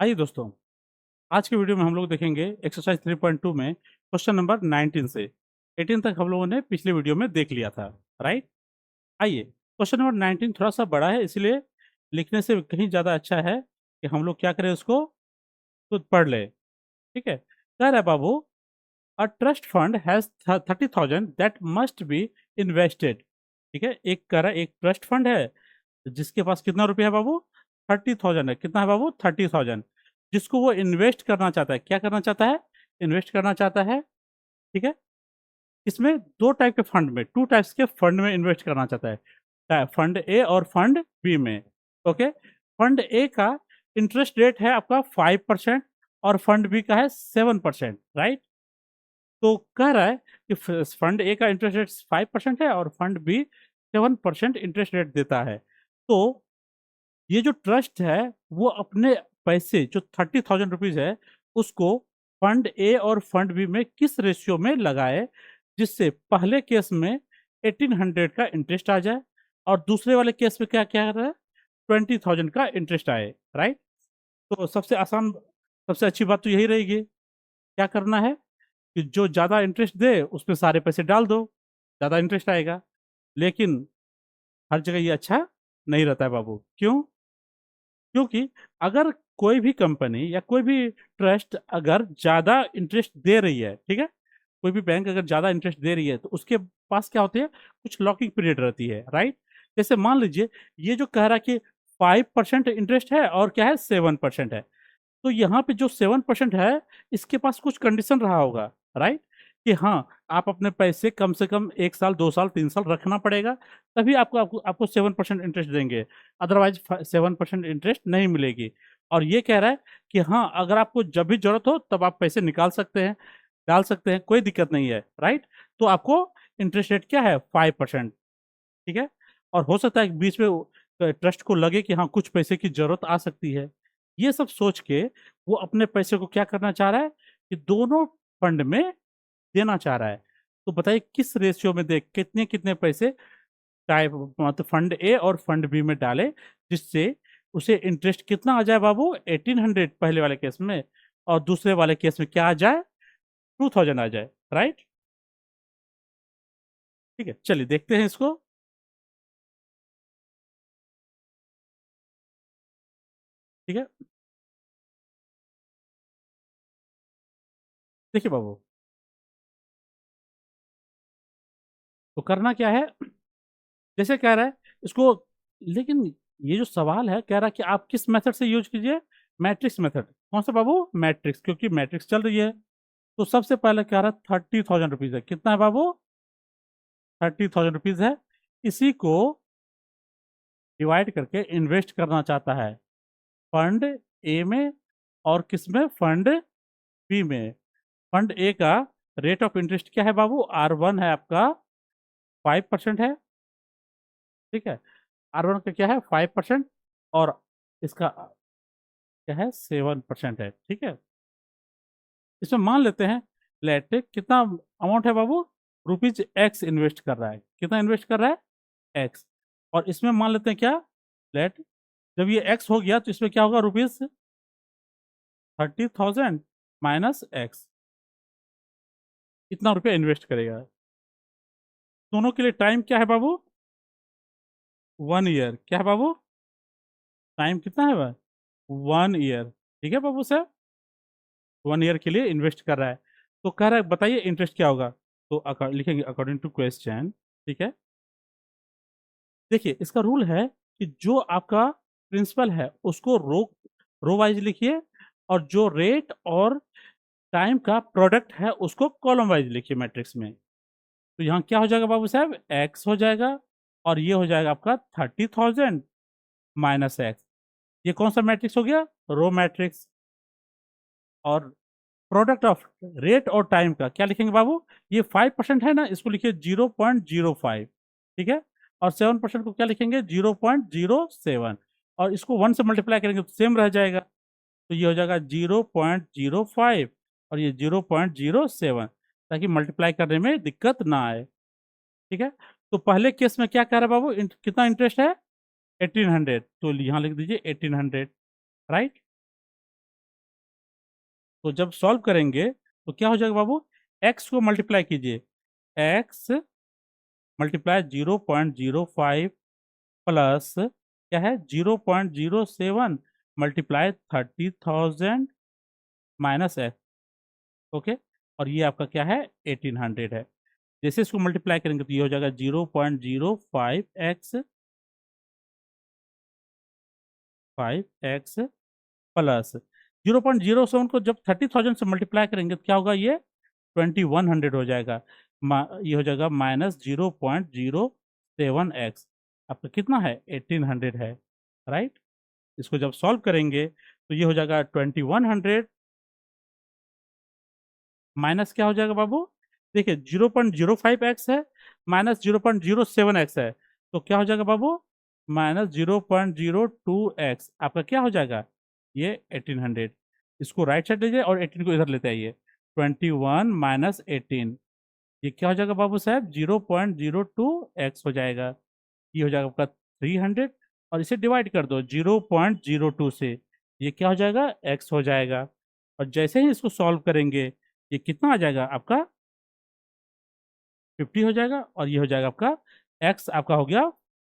आइए दोस्तों, आज के वीडियो में हम लोग देखेंगे एक्सरसाइज 3.2 में क्वेश्चन नंबर 19 से 18 तक हम लोगों ने पिछले वीडियो में देख लिया था। राइट। आइए, क्वेश्चन नंबर 19 थोड़ा सा बड़ा है, इसलिए लिखने से कहीं ज़्यादा अच्छा है कि हम लोग क्या करें, उसको खुद पढ़ ले। ठीक है। कह रहा है बाबू, a trust fund has 30,000 that must be invested. ठीक है, एक कह रहा है एक ट्रस्ट फंड है जिसके पास कितना रुपया है बाबू, 30,000 है। कितना है बाबू, 30,000, जिसको वो इन्वेस्ट करना चाहता है। क्या करना चाहता है, इन्वेस्ट करना चाहता है। ठीक है। इसमें दो टाइप के फंड में, टू टाइप्स के फंड में इन्वेस्ट करना चाहता है, फंड ए और फंड बी में। ओके। फंड ए का इंटरेस्ट रेट है आपका 5% और फंड बी का है 7%। राइट। तो कह रहा है कि फंड ए का इंटरेस्ट रेट 5% है और फंड बी 7% इंटरेस्ट रेट देता है। तो ये जो ट्रस्ट है वो अपने पैसे जो 30,000 रुपीज है उसको फंड ए और फंड बी में किस रेशियो में लगाए, जिससे पहले केस में 1800 का इंटरेस्ट आ जाए और दूसरे वाले केस में क्या क्या रहा है, 20,000 का इंटरेस्ट आए। राइट। तो सबसे आसान, सबसे अच्छी बात तो यही रहेगी, क्या करना है कि जो ज़्यादा इंटरेस्ट दे उसमें सारे पैसे डाल दो, ज़्यादा इंटरेस्ट आएगा। लेकिन हर जगह ये अच्छा नहीं रहता है बाबू। क्यों? क्योंकि अगर कोई भी कंपनी या कोई भी ट्रस्ट अगर ज़्यादा इंटरेस्ट दे रही है, ठीक है, कोई भी बैंक अगर ज़्यादा इंटरेस्ट दे रही है तो उसके पास क्या होती है, कुछ लॉकिंग पीरियड रहती है। राइट। जैसे मान लीजिए ये जो कह रहा है कि 5% इंटरेस्ट है और क्या है, 7% है। तो यहाँ पे जो 7% है, इसके पास कुछ कंडीशन रहा होगा। राइट। कि हाँ, आप अपने पैसे कम से कम 1 साल 2 साल 3 साल रखना पड़ेगा, तभी आपको आपको आपको 7% इंटरेस्ट देंगे। अदरवाइज 7% इंटरेस्ट नहीं मिलेगी। और ये कह रहा है कि हाँ, अगर आपको जब भी जरूरत हो तब आप पैसे निकाल सकते हैं, डाल सकते हैं, कोई दिक्कत नहीं है। राइट। तो आपको इंटरेस्ट रेट क्या है, 5%। ठीक है। और हो सकता है कि बीच में ट्रस्ट को लगे कि हाँ, कुछ पैसे की जरूरत आ सकती है। ये सब सोच के वो अपने पैसे को क्या करना चाह रहा है कि दोनों फंड में देना चाह रहा है। तो बताइए किस रेशियो में दे, कितने कितने पैसे टाइप, मतलब फंड ए और फंड बी में डाले, जिससे उसे इंटरेस्ट कितना आ जाए बाबू, 1800 पहले वाले केस में, और दूसरे वाले केस में क्या आ जाए, 2000 आ जाए। राइट। ठीक है, चलिए देखते हैं इसको। ठीक है। देखिए बाबू, तो करना क्या है, जैसे कह रहा है इसको, लेकिन ये जो सवाल है कह रहा है कि आप किस मेथड से यूज कीजिए, मैट्रिक्स मेथड। कौन सा बाबू, मैट्रिक्स, क्योंकि मैट्रिक्स चल रही है। तो सबसे पहले कह रहा है 30,000 रुपीज है। कितना है बाबू, 30,000 रुपीज है। इसी को डिवाइड करके इन्वेस्ट करना चाहता है फंड ए में और किस में, फंड बी में। फंड ए का रेट ऑफ इंटरेस्ट क्या है बाबू, R1 है आपका, 5% है। ठीक है। R1 का क्या है, 5%। और इसका क्या है, 7% है। ठीक है। इसमें मान लेते हैं, लेट कितना अमाउंट है बाबू, रुपीज एक्स इन्वेस्ट कर रहा है। कितना इन्वेस्ट कर रहा है, एक्स। और इसमें मान लेते हैं क्या, लेट जब ये एक्स हो गया तो इसमें क्या होगा, रुपीज 30,000 माइनस एक्स, इतना रुपया इन्वेस्ट करेगा। दोनों के लिए टाइम क्या है बाबू, 1 ईयर। क्या है बाबू, टाइम कितना है, 1 ईयर। ठीक है बाबू साहब, 1 ईयर के लिए इन्वेस्ट कर रहा है। तो कह रहा है बताइए इंटरेस्ट क्या होगा। तो लिखेंगे अकॉर्डिंग टू क्वेश्चन। ठीक है। देखिए इसका रूल है कि जो आपका प्रिंसिपल है उसको रो वाइज लिखिए, और जो रेट और टाइम का प्रोडक्ट है उसको कॉलम वाइज लिखिए मैट्रिक्स में। तो यहाँ क्या हो जाएगा बाबू साहब, एक्स हो जाएगा, और ये हो जाएगा आपका 30,000 माइनस एक्स। ये कौन सा मैट्रिक्स हो गया, रो मैट्रिक्स। और प्रोडक्ट ऑफ रेट और टाइम का क्या लिखेंगे बाबू, ये 5% है ना, इसको लिखिए 0.05। ठीक है। और 7% को क्या लिखेंगे, 0.07। और इसको 1 से मल्टीप्लाई करेंगे तो सेम रह जाएगा। तो ये हो जाएगा 0.05 और ये 0.07, ताकि मल्टीप्लाई करने में दिक्कत ना आए। ठीक है। तो पहले केस में क्या कह रहा है बाबू, कितना इंटरेस्ट है, 1800, तो यहाँ लिख दीजिए 1800। राइट। तो जब सॉल्व करेंगे तो क्या हो जाएगा बाबू, x को मल्टीप्लाई कीजिए, x मल्टीप्लाई 0.05 प्लस क्या है 0.07 मल्टीप्लाई 30,000 माइनस एक्स। ओके, और ये आपका क्या है 1800 है। जैसे इसको मल्टीप्लाई करेंगे तो ये हो जाएगा 0.05x 5x प्लस 0.07 को जब 30,000 से मल्टीप्लाई करेंगे तो क्या होगा, ये 2100 हो जाएगा। ये हो जाएगा माइनस 0.07x, आपका कितना है 1800 है, राइट। इसको जब सॉल्व करेंगे तो ये हो जाएगा 2100 माइनस क्या हो जाएगा बाबू, देखिए 0.05x है माइनस 0.07x है, तो क्या हो जाएगा बाबू माइनस 0.02x, आपका क्या हो जाएगा ये 1800। इसको राइट साइड लीजिए और 18 को इधर लेते आइए, 21 माइनस 18, ये क्या हो जाएगा बाबू साहब 0.02x हो जाएगा। ये हो जाएगा आपका 300 और इसे डिवाइड कर दो 0.02 से, ये क्या हो जाएगा x हो जाएगा। और जैसे ही इसको सॉल्व करेंगे ये कितना आ जाएगा आपका 50 हो जाएगा, और ये हो जाएगा आपका x आपका हो गया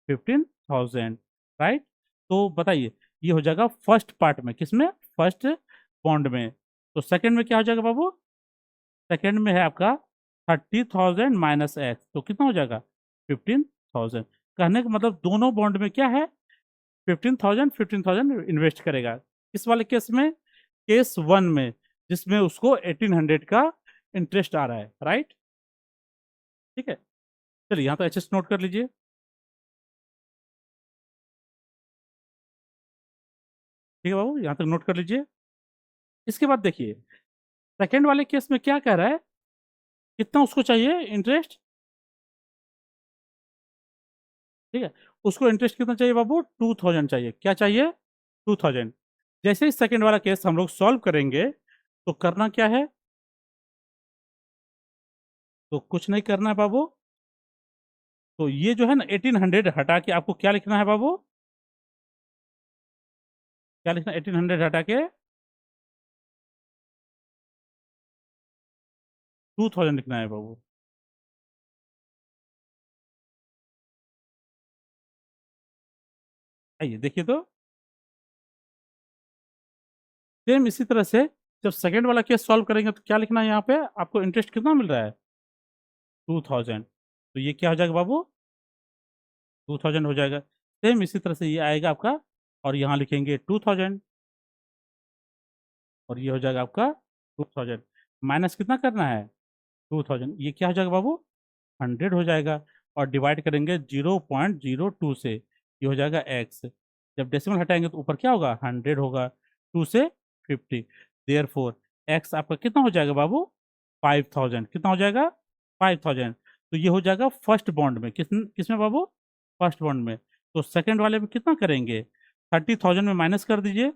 15,000, राइट। तो बताइए ये हो जाएगा फर्स्ट पार्ट में, किसमें, फर्स्ट बॉन्ड में। तो सेकंड में क्या हो जाएगा बाबू, सेकंड में है आपका 30,000 माइनस एक्स, तो कितना हो जाएगा 15,000। कहने का मतलब दोनों बॉन्ड में क्या है 15,000 इन्वेस्ट करेगा। इस वाले केस में, केस वन में, जिसमें उसको 1800 का इंटरेस्ट आ रहा है, राइट। ठीक है, चलिए यहाँ तो एच नोट कर लीजिए। ठीक है बाबू, यहाँ तक नोट कर लीजिए। इसके बाद देखिए सेकेंड वाले केस में क्या कह रहा है, कितना उसको चाहिए इंटरेस्ट। ठीक है, उसको इंटरेस्ट कितना चाहिए बाबू 2000 चाहिए, क्या चाहिए 2000। जैसे ही सेकेंड वाला केस हम लोग सॉल्व करेंगे तो करना क्या है, तो कुछ नहीं करना है बाबू। तो ये जो है ना 1800 हटा के आपको क्या लिखना है बाबू, क्या लिखना है 1800 हटा के 2000 लिखना है बाबू। आइए देखिए तो सेम इसी तरह से जब सेकेंड वाला केस सॉल्व करेंगे तो क्या लिखना है यहाँ पे, आपको इंटरेस्ट कितना मिल रहा है 2000, तो ये क्या हो जाएगा बाबू 2000 हो जाएगा। सेम इसी तरह से ये आएगा आपका, और यहाँ लिखेंगे 2000, और ये हो जाएगा आपका 2000 माइनस कितना करना है 2000, ये क्या हो जाएगा बाबू 100 हो जाएगा, और डिवाइड करेंगे 0.02 से, ये हो जाएगा x। जब डेसिमल हटाएंगे तो ऊपर क्या होगा 100 होगा, 2 से 50, देयर फोर एक्स आपका कितना हो जाएगा बाबू 5000, कितना हो जाएगा 5000। तो ये हो जाएगा फर्स्ट बॉन्ड में, किसमें बाबू फर्स्ट बॉन्ड में। तो सेकंड वाले में कितना करेंगे 30,000 में माइनस कर दीजिए,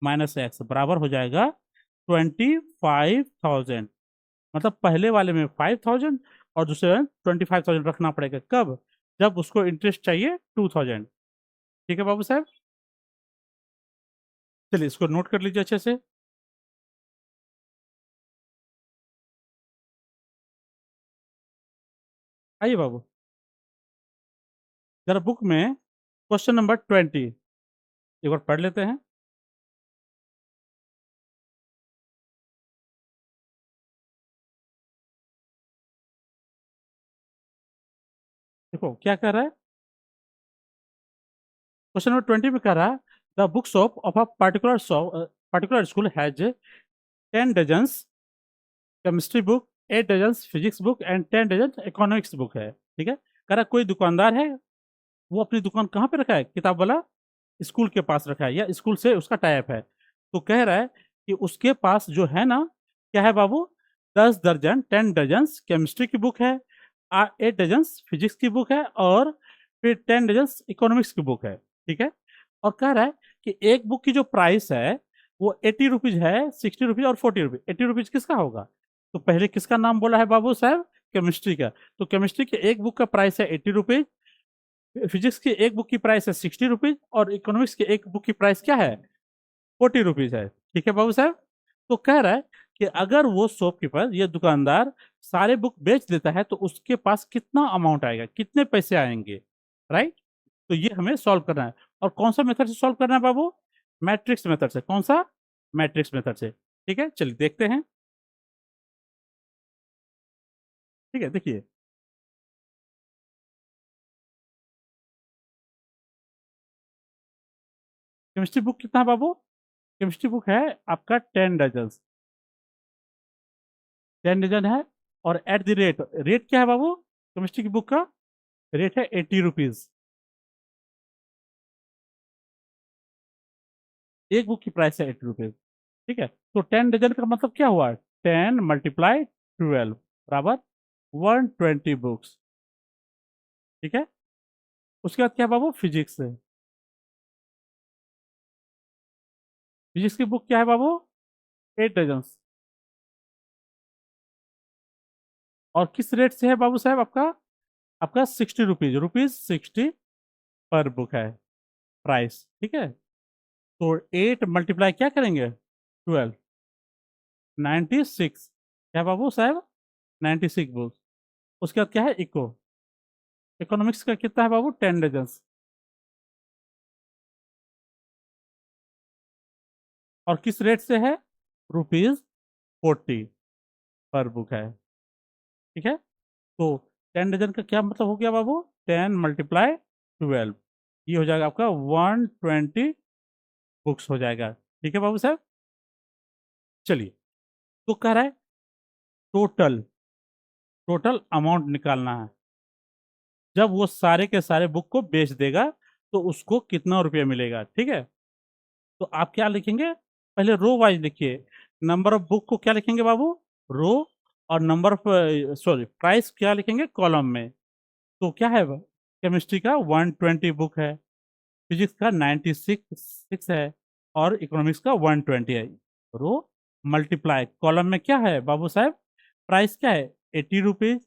माइनस एक्स बराबर हो जाएगा 25,000। मतलब पहले वाले में 5,000 और दूसरे में 25,000 रखना पड़ेगा, कब, जब उसको इंटरेस्ट चाहिए 2000। ठीक है बाबू साहब, चलिए इसको नोट कर लीजिए अच्छे से। आइए बाबू जरा बुक में क्वेश्चन नंबर 20 एक बार पढ़ लेते हैं। देखो क्या कह रहा है, क्वेश्चन नंबर 20 में कह रहा है the book shop of a particular school has 10 dozens chemistry book, 8 dozens physics book and 10 dozen economics book है। ठीक है, कह रहा कोई दुकानदार है, वो अपनी दुकान कहाँ पे रखा है, किताब वाला स्कूल के पास रखा है, या स्कूल से उसका टाइप है। तो कह रहा है कि उसके पास जो है ना, क्या है बाबू 10 दर्जन 10 डजन केमिस्ट्री की बुक है, 8 डजन फिजिक्स की बुक है, और फिर 10 डजन इकोनॉमिक्स की बुक है। ठीक है, और कह रहा है कि एक बुक की जो प्राइस है वो 80 रुपीज है, 60 रुपीज और 40 रुपीज। 80 रुपीज किसका होगा, तो पहले किसका नाम बोला है बाबू साहब, केमिस्ट्री का। तो केमिस्ट्री की एक बुक का प्राइस है 80 रुपीज, फिजिक्स की एक बुक की प्राइस है 60 रुपीज, और इकोनॉमिक्स की एक बुक की प्राइस क्या है 40 रुपीज है। ठीक है बाबू साहब, तो कह रहा है कि अगर वो शॉपकीपर, ये दुकानदार सारे बुक बेच देता है तो उसके पास कितना अमाउंट आएगा, कितने पैसे आएंगे, राइट। तो ये हमें सॉल्व करना है। और कौन सा मेथड से सॉल्व करना है बाबू? मैट्रिक्स मेथड से। कौन सा? मैट्रिक्स मेथड से। ठीक है, चलिए देखते हैं। ठीक है, देखिए। केमिस्ट्री बुक कितना है बाबू? केमिस्ट्री बुक है आपका 10 डजन। 10 डजन है। और एट द रेट, रेट क्या है बाबू केमिस्ट्री की बुक का? रेट है 80 रुपीज। एक बुक की प्राइस है 80 रुपीज। ठीक है, तो 10 डजन का मतलब क्या हुआ? 10 × 12 बराबर 120 बुक्स। ठीक है, उसके बाद क्या बाबू? फिजिक्स है। फिजिक्स की बुक क्या है बाबू? 8 डजन। और किस रेट से है बाबू साहब आपका? आपका 60 रुपीज, ₹60 पर बुक है प्राइस। ठीक है, तो 8 मल्टीप्लाई क्या करेंगे? 12, 96। क्या बाबू साहब? 96 बुक। उसके बाद क्या है? इकोनॉमिक्स का कितना है बाबू? 10 डजन। और किस रेट से है? ₹40 पर बुक है। ठीक है, तो 10 डजन का क्या मतलब हो गया बाबू? 10 × 12, ये हो जाएगा आपका 120 बुक्स हो जाएगा। ठीक है बाबू साहब, चलिए। तो कह रहा है टोटल, टोटल अमाउंट निकालना है। जब वो सारे के सारे बुक को बेच देगा तो उसको कितना रुपया मिलेगा। ठीक है, तो आप क्या लिखेंगे? पहले रो वाइज लिखिए। नंबर ऑफ बुक को क्या लिखेंगे बाबू? रो। और नंबर ऑफ, सॉरी, प्राइस क्या लिखेंगे? कॉलम में। तो क्या है? केमिस्ट्री का 120 बुक है, फिजिक्स का 96 है, और इकोनॉमिक्स का 120 है। रो मल्टीप्लाई कॉलम में क्या है बाबू साहब? प्राइस क्या है? 80 रुपीज,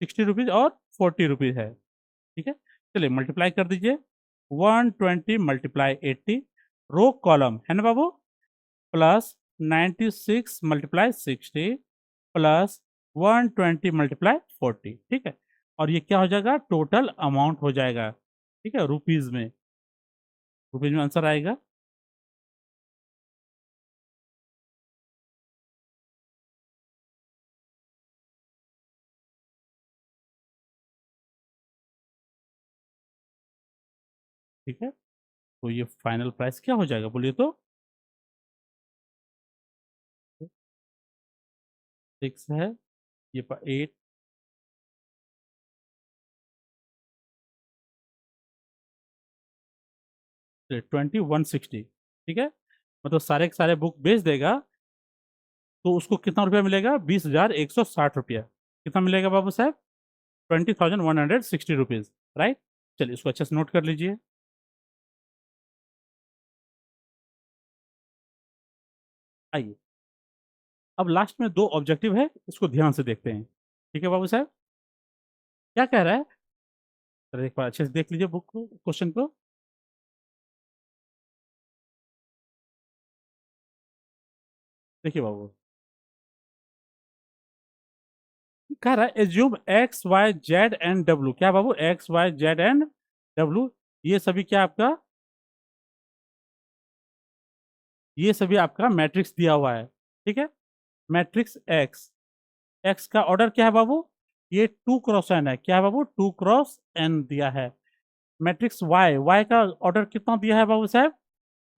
60 रुपीज और 40 रुपीज है। ठीक है, चलिए मल्टीप्लाई कर दीजिए। 120 × 80, रो कॉलम है ना बाबू, प्लस 96 × 60 प्लस 120 × 40। ठीक है, और ये क्या हो जाएगा? टोटल अमाउंट हो जाएगा। ठीक है, रुपीज में। रुपीज में आंसर आएगा। ठीक है, तो ये फाइनल प्राइस क्या हो जाएगा बोलिए तो? 6 है, ये 8, 160। ठीक है, मतलब सारे के सारे बुक बेच देगा तो उसको कितना रुपया मिलेगा? 20,160 रुपया। कितना मिलेगा बाबू साहब? 20,160 रुपीज, राइट। चलिए इसको अच्छे से नोट कर लीजिए। आइए, अब लास्ट में दो ऑब्जेक्टिव है, इसको ध्यान से देखते हैं। ठीक है बाबू साहब, क्या कह रहा है? जरा एक बार अच्छे से देख लीजिए बुक को, क्वेश्चन को। देखिए बाबू, कह रहा है एज्यूम XYZ and W। क्या बाबू? XYZ and W, ये सभी क्या आपका? ये सभी आपका मैट्रिक्स दिया हुआ है। ठीक है, मैट्रिक्स एक्स। एक्स का ऑर्डर क्या है बाबू? ये 2 × n है। क्या है बाबू? 2 × n दिया है। मैट्रिक्स वाई, वाई का ऑर्डर कितना दिया है बाबू साहब?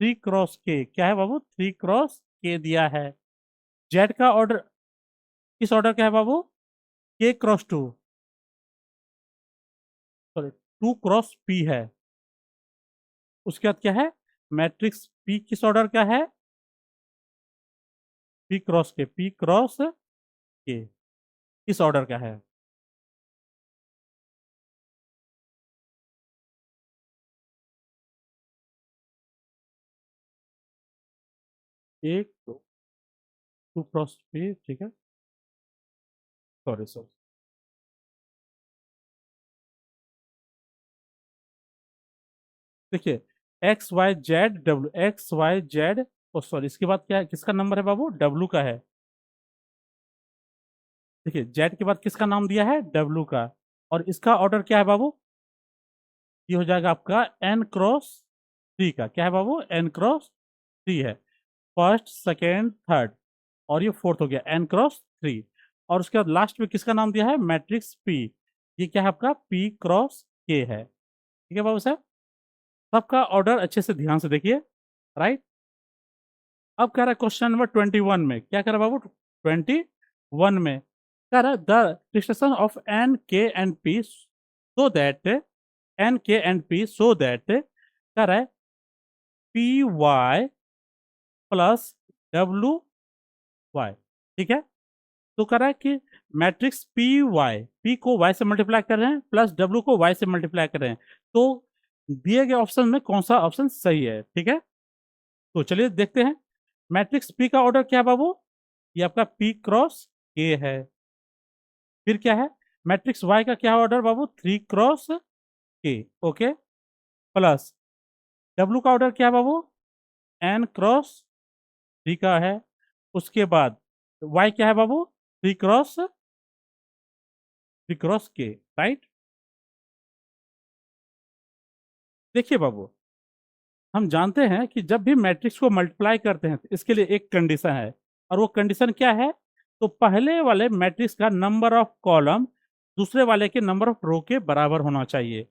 3 × k। क्या है बाबू? 3 × k दिया है। जेड का ऑर्डर, किस ऑर्डर का है बाबू? K × 2, सॉरी, 2 × p है। उसके बाद क्या है? मैट्रिक्स p किस ऑर्डर का है? P × k, P × k किस ऑर्डर का है? एक, 2 × p। ठीक है, सॉरी सॉरी। देखिए, XYZ W, XYZ सॉरी, इसके बाद क्या है, किसका नंबर है बाबू, डब्लू का है। देखिए जेड के बाद किसका नाम दिया है, डब्लू का, और इसका ऑर्डर क्या है बाबू, ये हो जाएगा आपका एन क्रॉस थ्री का। क्या है बाबू, एन क्रॉस थ्री है, फर्स्ट सेकेंड थर्ड, और ये फोर्थ हो गया एन क्रॉस थ्री। और उसके बाद लास्ट में किसका नाम दिया है, मैट्रिक्स पी, ये क्या है आपका पी क्रॉस के है। ठीक है बाबू साहब, सबका ऑर्डर अच्छे से ध्यान से देखिए, राइट। अब कह रहा है क्वेश्चन नंबर 21 में, क्या कह रहा है बाबू, 21 में कह रहा है the distribution of N K and P so that N K and P so that, कह रहा है P Y plus W Y. ठीक है, तो कह रहा है कि मैट्रिक्स पी वाई, पी को वाई से मल्टीप्लाई कर रहे हैं प्लस डब्ल्यू को वाई से मल्टीप्लाई कर रहे हैं, तो दिए गए ऑप्शन में कौन सा ऑप्शन सही है। ठीक है, तो चलिए देखते हैं। मैट्रिक्स पी का ऑर्डर क्या है बाबू, ये आपका पी क्रॉस ए है। फिर क्या है, मैट्रिक्स वाई का क्या ऑर्डर बाबू, थ्री क्रॉस के, ओके, प्लस डब्ल्यू का ऑर्डर क्या है बाबू, एन क्रॉस थ्री का है। उसके बाद वाई क्या है बाबू, थ्री क्रॉस के, राइट। देखिए बाबू, हम जानते हैं कि जब भी मैट्रिक्स को मल्टीप्लाई करते हैं तो इसके लिए एक कंडीशन है, और वो कंडीशन क्या है, तो पहले वाले मैट्रिक्स का नंबर ऑफ कॉलम दूसरे वाले के नंबर ऑफ रो के बराबर होना चाहिए।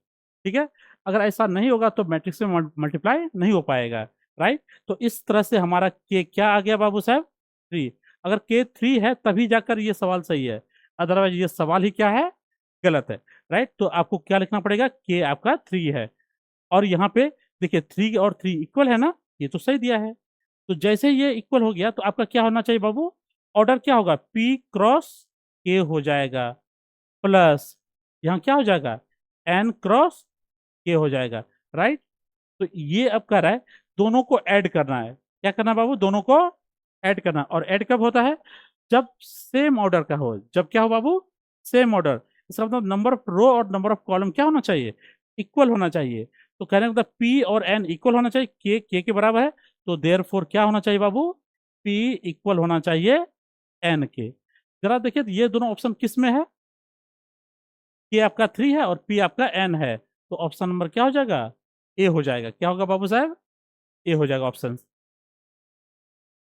ठीक है, अगर ऐसा नहीं होगा तो मैट्रिक्स में मल्टीप्लाई नहीं हो पाएगा, राइट। तो इस तरह से हमारा के क्या आ गया बाबू साहब, थ्री। अगर के थ्री है तभी जाकर ये सवाल सही है, अदरवाइज ये सवाल ही क्या है, गलत है, राइट। तो आपको क्या लिखना पड़ेगा, के आपका थ्री है। और यहाँ पे देखिए थ्री और थ्री इक्वल है ना, ये तो सही दिया है। तो जैसे ये इक्वल हो गया तो आपका क्या होना चाहिए बाबू, ऑर्डर क्या होगा, पी क्रॉस के हो जाएगा, प्लस यहाँ क्या हो जाएगा, एन क्रॉस के हो जाएगा, राइट। तो ये अब कर रहा है, दोनों को ऐड करना है। क्या करना है बाबू, दोनों को ऐड करना। और ऐड कब होता है, जब सेम ऑर्डर का हो। जब क्या हो बाबू, सेम ऑर्डर, इसका मतलब नंबर ऑफ रो और नंबर ऑफ कॉलम क्या होना चाहिए, इक्वल होना चाहिए। तो कहने का मतलब पी और एन इक्वल होना चाहिए, के बराबर है, तो देयरफॉर क्या होना चाहिए बाबू, पी इक्वल होना चाहिए एन के। जरा देखिए ये दोनों ऑप्शन किस में है, के आपका थ्री है और पी आपका एन है, तो ऑप्शन नंबर क्या हो जाएगा, ए हो जाएगा। क्या होगा बाबू साहब, ए हो जाएगा ऑप्शन।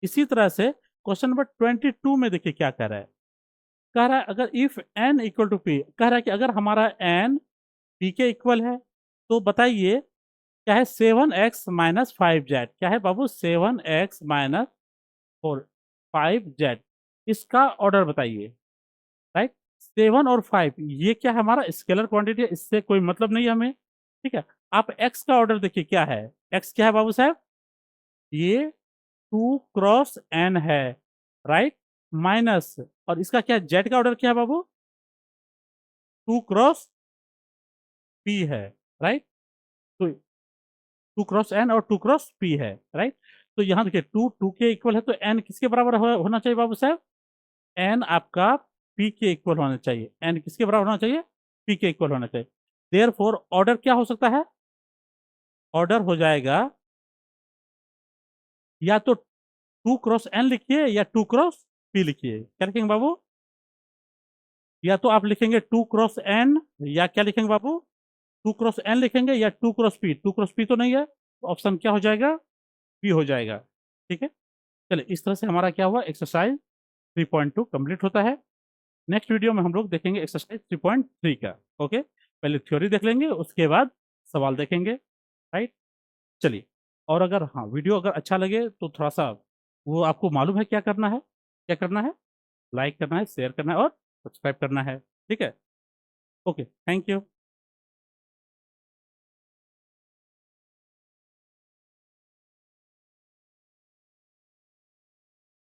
इसी तरह से क्वेश्चन नंबर 22 में देखिए क्या कह रहा है, कह रहा है अगर if N equal to P, कह रहा है कि अगर हमारा एन पी के इक्वल है तो बताइए क्या है, 7x-5z। क्या है बाबू, 7x-4 5z, इसका ऑर्डर बताइए, राइट। 7 और 5 ये क्या है, हमारा स्केलर क्वांटिटी है, इससे कोई मतलब नहीं है हमें। ठीक है, आप x का ऑर्डर देखिए क्या है, x क्या है बाबू साहब, ये 2 क्रॉस n है, राइट, माइनस, और इसका क्या, z का ऑर्डर क्या है बाबू, 2 क्रॉस p है, राइट। तो 2 क्रॉस n और 2 क्रॉस p है, राइट। तो यहाँ देखिए टू टू के इक्वल है, तो n किसके बराबर होना चाहिए बाबू साहब, n आपका p के इक्वल होना चाहिए। n किसके बराबर होना चाहिए, p के इक्वल होना चाहिए। देयरफॉर ऑर्डर क्या हो सकता है, ऑर्डर हो जाएगा या तो 2 क्रॉस n लिखिए या 2 क्रॉस p लिखिए। क्या लिखेंगे बाबू, या तो आप लिखेंगे 2 क्रॉस n, या क्या लिखेंगे बाबू, 2 क्रॉस n लिखेंगे या 2 क्रॉस p। 2 क्रॉस p तो नहीं है, तो ऑप्शन क्या हो जाएगा, p हो जाएगा। ठीक है, चलिए इस तरह से हमारा क्या हुआ, एक्सरसाइज 3.2 कंप्लीट होता है। नेक्स्ट वीडियो में हम लोग देखेंगे एक्सरसाइज 3.3 का। ओके, पहले थ्योरी देख लेंगे, उसके बाद सवाल देखेंगे, राइट। चलिए, और अगर हाँ वीडियो अगर अच्छा लगे तो थोड़ा सा वो आपको मालूम है क्या करना है, क्या करना है, लाइक करना है, शेयर करना है और सब्सक्राइब करना है। ठीक है, ओके, थैंक यू।